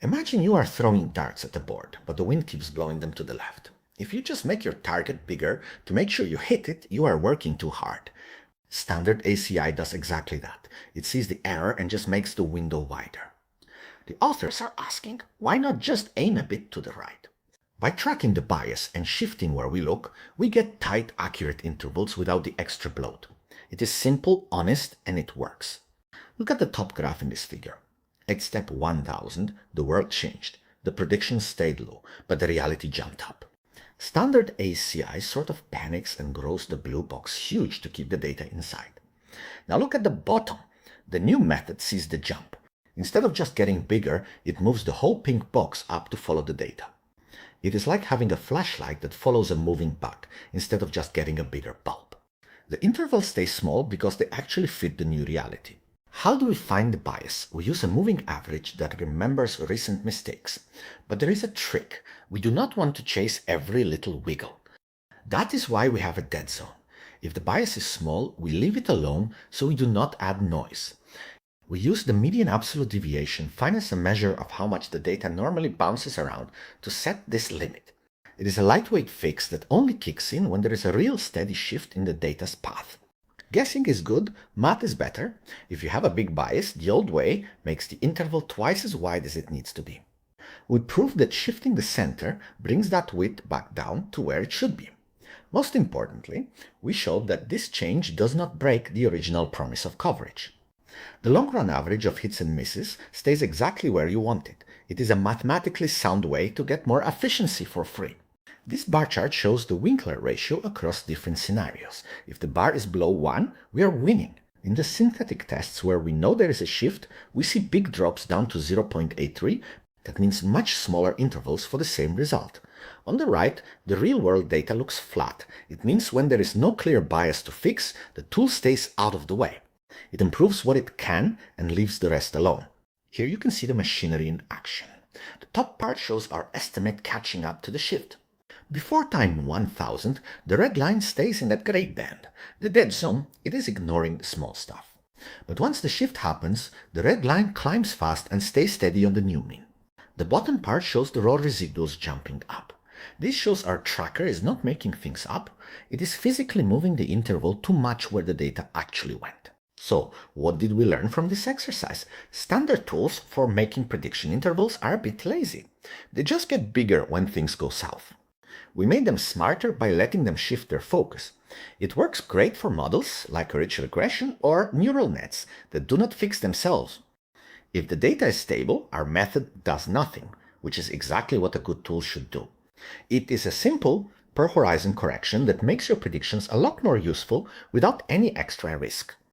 Imagine you are throwing darts at the board, but the wind keeps blowing them to the left. If you just make your target bigger to make sure you hit it, you are working too hard. Standard ACI does exactly that. It sees the error and just makes the window wider. The authors are asking, why not just aim a bit to the right? By tracking the bias and shifting where we look, we get tight, accurate intervals without the extra bloat. It is simple, honest, and it works. Look at the top graph in this figure. At step 1000, the world changed. The predictions stayed low, but the reality jumped up. Standard ACI sort of panics and grows the blue box huge to keep the data inside. Now look at the bottom. The new method sees the jump. Instead of just getting bigger, it moves the whole pink box up to follow the data. It is like having a flashlight that follows a moving bug, instead of just getting a bigger bulb. The intervals stay small because they actually fit the new reality. How do we find the bias? We use a moving average that remembers recent mistakes. But there is a trick. We do not want to chase every little wiggle. That is why we have a dead zone. If the bias is small, we leave it alone so we do not add noise. We use the median absolute deviation, fine as a measure of how much the data normally bounces around, to set this limit. It is a lightweight fix that only kicks in when there is a real steady shift in the data's path. Guessing is good, math is better. If you have a big bias, the old way makes the interval twice as wide as it needs to be. We proved that shifting the center brings that width back down to where it should be. Most importantly, we showed that this change does not break the original promise of coverage. The long-run average of hits and misses stays exactly where you want it. It is a mathematically sound way to get more efficiency for free. This bar chart shows the Winkler ratio across different scenarios. If the bar is below 1, we are winning. In the synthetic tests where we know there is a shift, we see big drops down to 0.83. That means much smaller intervals for the same result. On the right, the real-world data looks flat. It means when there is no clear bias to fix, the tool stays out of the way. It improves what it can and leaves the rest alone. Here you can see the machinery in action. The top part shows our estimate catching up to the shift. Before time 1000, the red line stays in that gray band. The dead zone, it is ignoring the small stuff. But once the shift happens, the red line climbs fast and stays steady on the new mean. The bottom part shows the raw residuals jumping up. This shows our tracker is not making things up, it is physically moving the interval to match where the data actually went. So, what did we learn from this exercise? Standard tools for making prediction intervals are a bit lazy. They just get bigger when things go south. We made them smarter by letting them shift their focus. It works great for models like rich regression or neural nets that do not fix themselves. If the data is stable, our method does nothing, which is exactly what a good tool should do. It is a simple per horizon correction that makes your predictions a lot more useful without any extra risk.